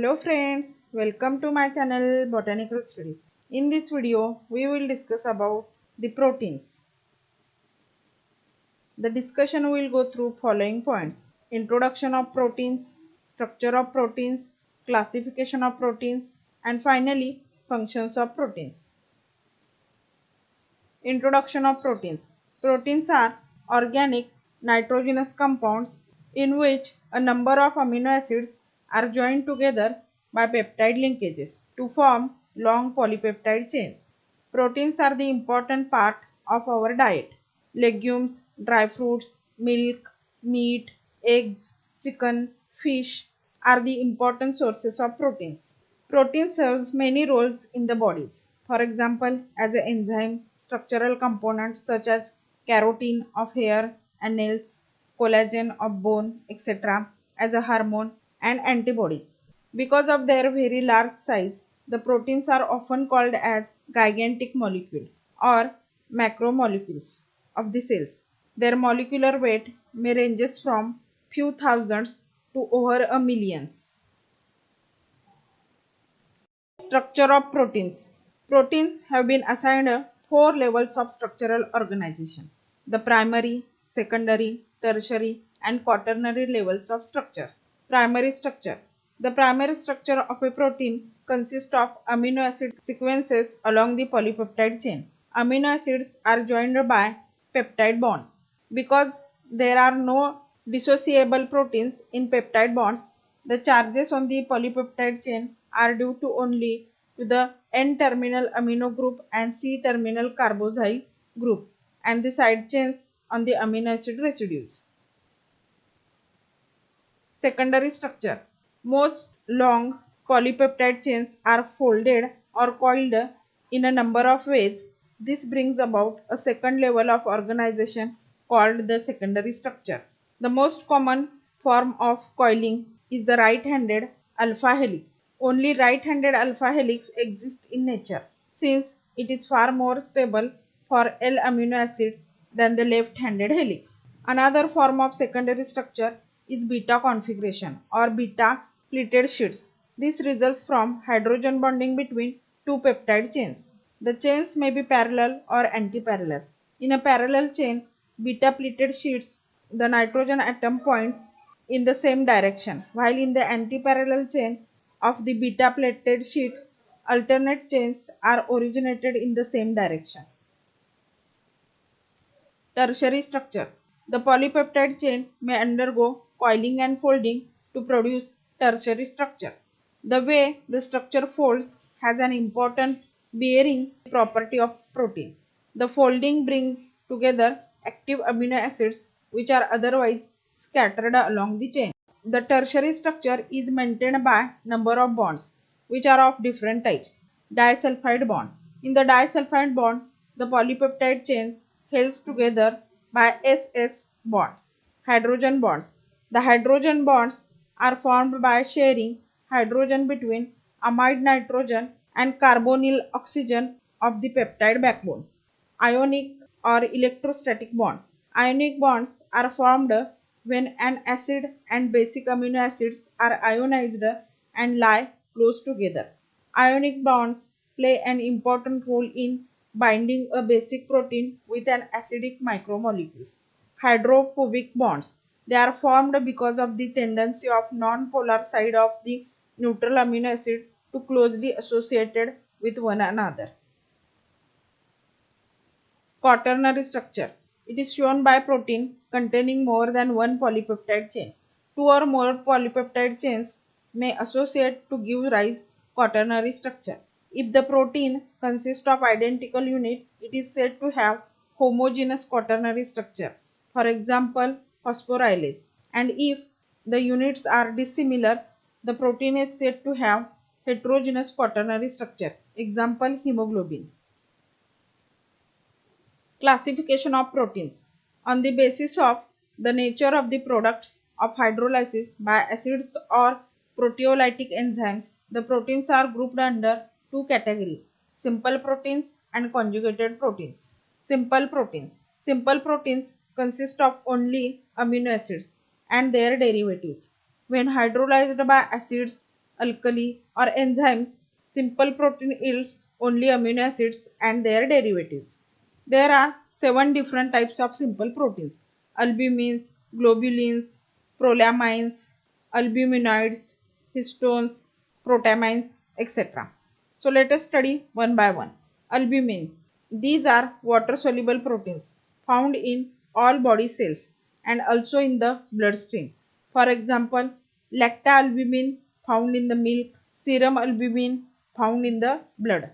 Hello friends, welcome to my channel Botanical Studies. In this video, we will discuss about the proteins. The discussion will go through following points: introduction of proteins, structure of proteins, classification of proteins, and finally functions of proteins. Introduction of proteins. Proteins are organic nitrogenous compounds in which a number of amino acids are joined together by peptide linkages to form long polypeptide chains. Proteins are the important part of our diet. Legumes, dry fruits, milk, meat, eggs, chicken, fish are the important sources of proteins. Protein serves many roles in the bodies. For example, as an enzyme, structural components such as keratin of hair and nails, collagen of bone, etc., as a hormone and antibodies. Because of their very large size, the proteins are often called as gigantic molecule or macromolecules of the cells. Their molecular weight may ranges from few thousands to over a millions. Structure of proteins. Proteins have been assigned four levels of structural organization: the primary, secondary, tertiary, and quaternary levels of structures. Primary structure. The primary structure of a protein consists of amino acid sequences along the polypeptide chain. Amino acids are joined by peptide bonds. Because there are no dissociable proteins in peptide bonds, the charges on the polypeptide chain are due to only to the N-terminal amino group and C-terminal carboxyl group and the side chains on the amino acid residues. Secondary structure. Most long polypeptide chains are folded or coiled in a number of ways. This brings about a second level of organization called the secondary structure. The most common form of coiling is the right-handed alpha helix. Only right-handed alpha helix exists in nature, since it is far more stable for L amino acid than the left-handed helix. Another form of secondary structure is beta configuration or beta pleated sheets. This results from hydrogen bonding between two peptide chains. The chains may be parallel or antiparallel. In a parallel chain, beta pleated sheets, the nitrogen atom point in the same direction, while in the antiparallel chain of the beta pleated sheet, alternate chains are originated in the same direction. Tertiary structure. The polypeptide chain may undergo coiling and folding to produce tertiary structure. The way the structure folds has an important bearing property of protein. The folding brings together active amino acids which are otherwise scattered along the chain. The tertiary structure is maintained by number of bonds which are of different types. Disulfide bond. In the disulfide bond, the polypeptide chains held together by SS bonds. Hydrogen bonds. The hydrogen bonds are formed by sharing hydrogen between amide nitrogen and carbonyl oxygen of the peptide backbone. Ionic or electrostatic bond. Ionic bonds are formed when an acid and basic amino acids are ionized and lie close together. Ionic bonds play an important role in binding a basic protein with an acidic macromolecules. Hydrophobic bonds. They are formed because of the tendency of non-polar side of the neutral amino acid to closely associated with one another. Quaternary structure. It is shown by protein containing more than one polypeptide chain. Two or more polypeptide chains may associate to give rise quaternary structure. If the protein consists of identical units, it is said to have homogeneous quaternary structure. For example, phosphorylase. And if the units are dissimilar, the protein is said to have heterogeneous quaternary structure. Example, hemoglobin. Classification of proteins. On the basis of the nature of the products of hydrolysis by acids or proteolytic enzymes, the proteins are grouped under two categories: simple proteins and conjugated proteins. Simple proteins. Simple proteins consist of only amino acids and their derivatives. When hydrolyzed by acids, alkali, or enzymes, simple protein yields only amino acids and their derivatives. There are 7 different types of simple proteins: albumins, globulins, prolamines, albuminoids, histones, protamines, etc. So let us study one by one. Albumins. These are water soluble proteins found in all body cells and also in the bloodstream. For example, lactalbumin found in the milk, serum albumin found in the blood.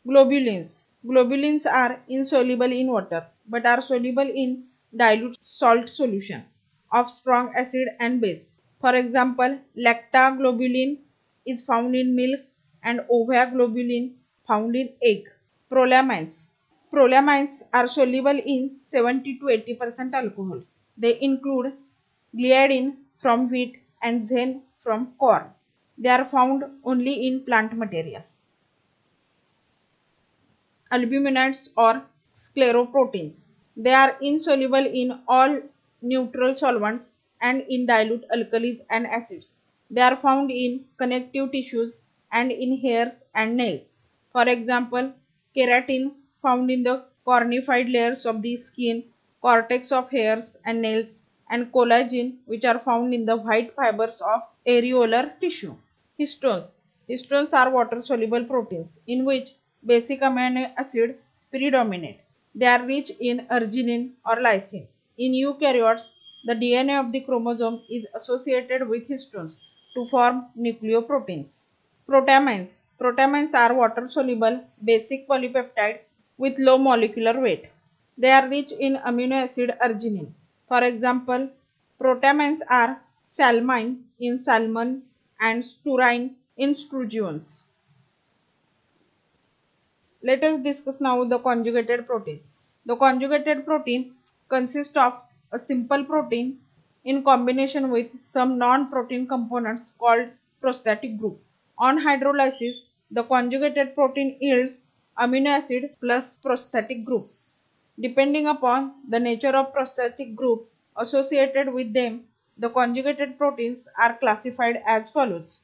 Globulins. Globulins are insoluble in water but are soluble in dilute salt solution of strong acid and base. For example, lactoglobulin is found in milk and ovaglobulin found in egg. Prolamines. Prolamines are soluble in 70 to 80% alcohol. They include gliadin from wheat and zen from corn. They are found only in plant material. Albuminoids or scleroproteins. They are insoluble in all neutral solvents and in dilute alkalis and acids. They are found in connective tissues and in hairs and nails. For example, keratin found in the cornified layers of the skin, cortex of hairs and nails, and collagen which are found in the white fibers of areolar tissue. Histones. Histones are water soluble proteins in which basic amino acid predominate. They are rich in arginine or lysine. In eukaryotes, the DNA of the chromosome is associated with histones to form nucleoproteins. Protamines. Protamines are water soluble basic polypeptide with low molecular weight. They are rich in amino acid arginine. For example, protamines are salmine in salmon and staurin in sturgeons. Let us discuss now the conjugated protein. The conjugated protein consists of a simple protein in combination with some non-protein components called prosthetic group. On hydrolysis, the conjugated protein yields amino acid plus prosthetic group. Depending upon the nature of prosthetic group associated with them, the conjugated proteins are classified as follows.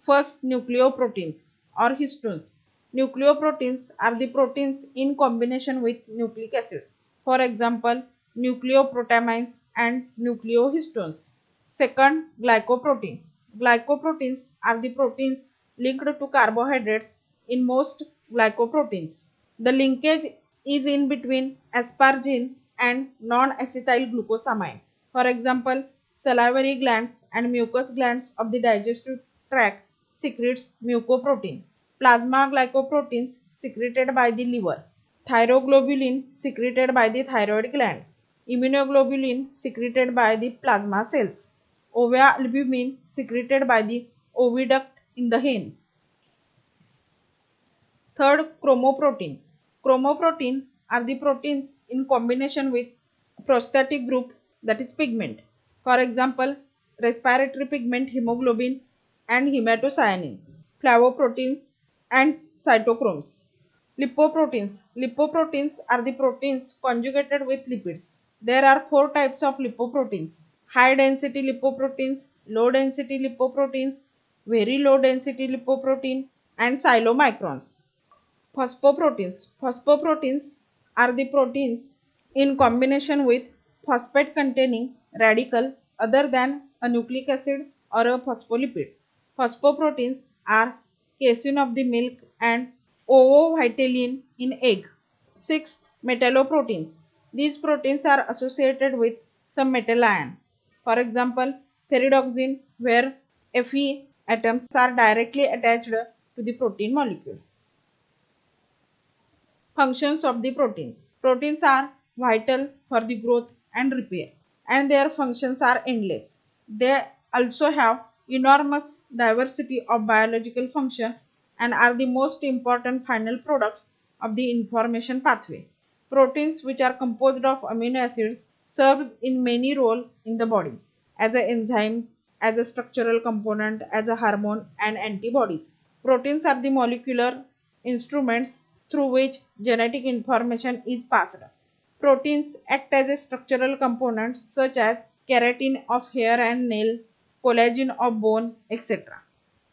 First, nucleoproteins or histones. Nucleoproteins are the proteins in combination with nucleic acid. For example, nucleoprotamines and nucleohistones. Second, glycoprotein. Glycoproteins are the proteins linked to carbohydrates in most glycoproteins. The linkage is in between asparagine and non-acetyl glucosamine. For example, salivary glands and mucous glands of the digestive tract secretes mucoprotein. Plasma glycoproteins secreted by the liver. Thyroglobulin secreted by the thyroid gland. Immunoglobulin secreted by the plasma cells. Ovalbumin secreted by the oviduct in the hen. Third, chromoprotein. Chromoprotein are the proteins in combination with prosthetic group, that is pigment. For example, respiratory pigment hemoglobin and hematocyanin, flavoproteins and cytochromes. Lipoproteins. Lipoproteins are the proteins conjugated with lipids. There are 4 types of lipoproteins: high density lipoproteins, low density lipoproteins, very low density lipoprotein, and chylomicrons. Phosphoproteins. Phosphoproteins are the proteins in combination with phosphate containing radical other than a nucleic acid or a phospholipid. Phosphoproteins are casein of the milk and ovovitelin in egg. Sixth, metalloproteins. These proteins are associated with some metal ions. For example, pyridoxine, where Fe atoms are directly attached to the protein molecule. Functions of the proteins. Proteins are vital for the growth and repair, and their functions are endless. They also have enormous diversity of biological function and are the most important final products of the information pathway. Proteins, which are composed of amino acids, serves in many roles in the body: as an enzyme, as a structural component, as a hormone, and antibodies. Proteins are the molecular instruments through which genetic information is passed. Proteins act as a structural components such as keratin of hair and nail, collagen of bone, etc.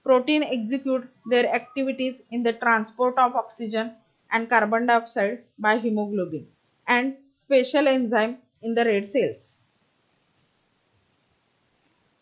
Protein execute their activities in the transport of oxygen and carbon dioxide by hemoglobin and special enzyme in the red cells.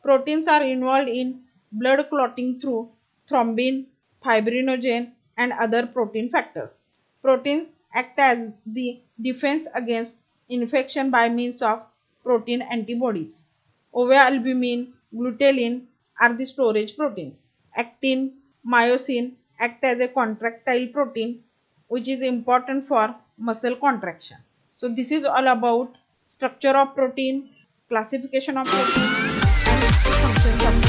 Proteins are involved in blood clotting through thrombin, fibrinogen, and other protein factors. Proteins act as the defense against infection by means of protein antibodies. Ovalbumin, glutenin are the storage proteins. Actin, myosin act as a contractile protein which is important for muscle contraction. So this is all about structure of protein, classification of protein and functions of